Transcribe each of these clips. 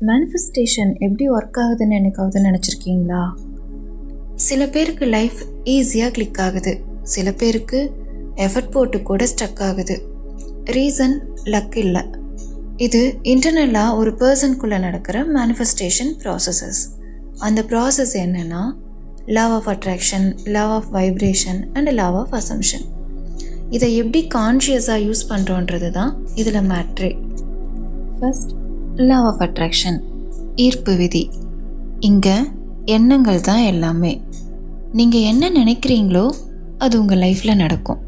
Manifestation எப்படி work ஆகுதுன்னு என்னைக்காவது நினச்சிருக்கீங்களா? சில பேருக்கு லைஃப் ஈஸியாக கிளிக் ஆகுது, சில பேருக்கு எஃபர்ட் போட்டு கூட ஸ்டக் ஆகுது. ரீசன் லக் இல்லை, இது இன்டர்னலாக ஒரு பர்சனுக்குள்ளே நடக்கிற மேனிஃபெஸ்டேஷன் ப்ராசஸஸ். அந்த ப்ராசஸ் என்னென்னா law of attraction, law of vibration and law of assumption. இதை எப்படி கான்ஷியஸாக யூஸ் பண்ணுறோன்றது தான் இதில் மேட்ரே. ஃபர்ஸ்ட், லவ் ஆஃப் அட்ராக்ஷன், ஈர்ப்பு விதி. இங்கே எண்ணங்கள் தான் எல்லாமே. நீங்கள் என்ன நினைக்கிறீங்களோ அது உங்கள் லைஃப்பில் நடக்கும்.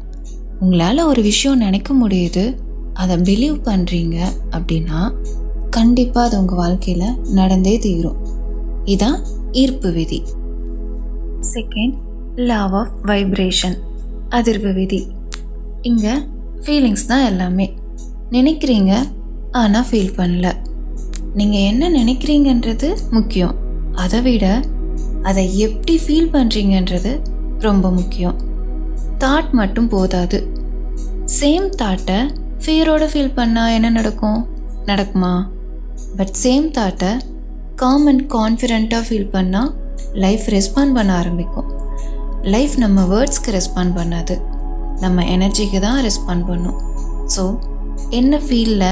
உங்களால் ஒரு விஷயம் நினைக்க முடியுது, அதை பிலீவ் பண்ணுறீங்க அப்படின்னா கண்டிப்பாக அது உங்கள் வாழ்க்கையில் நடந்தே தீரும். இதான் ஈர்ப்பு விதி. செகண்ட், லவ் ஆஃப் வைப்ரேஷன், அதிர்வு விதி. இங்கே ஃபீலிங்ஸ் தான் எல்லாமே. நினைக்கிறீங்க ஆனால் ஃபீல் பண்ணல. நீங்கள் என்ன நினைக்கிறீங்கன்றது முக்கியம், அதை விட அதை எப்படி ஃபீல் பண்ணுறீங்கன்றது ரொம்ப முக்கியம். தாட் மட்டும் போதாது. சேம் தாட்டை ஃபியரோடு ஃபீல் பண்ணால் என்ன நடக்குமா? பட் சேம் தாட்டை காம் அண்ட் கான்ஃபிடென்ட்டாக ஃபீல் பண்ணால் லைஃப் ரெஸ்பாண்ட் பண்ண ஆரம்பிக்கும். லைஃப் நம்ம வேர்ட்ஸ்க்கு ரெஸ்பாண்ட் பண்ணாது, நம்ம எனர்ஜிக்கு தான் ரெஸ்பாண்ட் பண்ணும். ஸோ என்ன ஃபீலில்,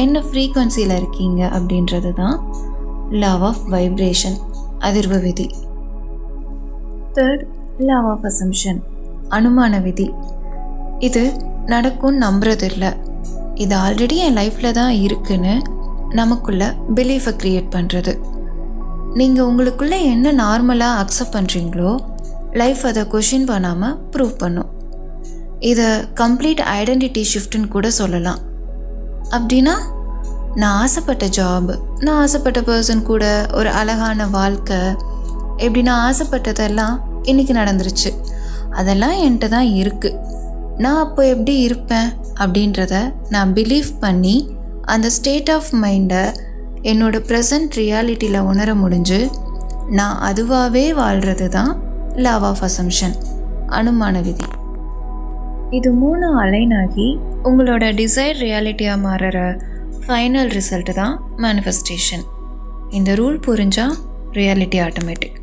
என்ன ஃப்ரீக்வன்சியில் இருக்கீங்க அப்படின்றது தான் லவ் ஆஃப் வைப்ரேஷன், அதிர்வு விதி. தேர்ட், லவ் ஆஃப் அசம்ஷன், அனுமான விதி. இது நடக்கும்னு நம்புறது இல்லை, இது ஆல்ரெடி என் லைஃப்பில் தான் இருக்குன்னு நமக்குள்ள பிலீஃபை க்ரியேட் பண்ணுறது. நீங்கள் உங்களுக்குள்ளே என்ன நார்மலாக அக்செப்ட் பண்ணுறீங்களோ லைஃப் அதை கொஷின் பண்ணாமல் ப்ரூவ் பண்ணும். இதை கம்ப்ளீட் ஐடென்டிட்டி ஷிஃப்ட்டுன்னு கூட சொல்லலாம். அப்படின்னா நான் ஆசைப்பட்ட ஜாப், நான் ஆசைப்பட்ட பர்சன் கூட ஒரு அழகான வாழ்க்கை, எப்படி நான் ஆசைப்பட்டதெல்லாம் இன்றைக்கி நடந்துருச்சு. அதெல்லாம் என்கிட்ட தான் இருக்குது. நான் அப்போ எப்படி இருப்பேன் அப்படின்றத நான் பிலீவ் பண்ணி அந்த ஸ்டேட் ஆஃப் மைண்டை என்னோடய ப்ரெசன்ட் ரியாலிட்டியில் உணர முடிஞ்சு நான் அதுவாகவே வாழ்கிறது தான் லவ் ஆஃப் அசம்ஷன், அனுமான விதி. இது 3 அலைன் ஆகி உங்களோட டிசைர் ரியாலிட்டியாக மாறுற ஃபைனல் ரிசல்ட்டு தான் மேனிஃபெஸ்டேஷன். இந்த ரூல் புரிஞ்சால் ரியாலிட்டி ஆட்டோமேட்டிக்.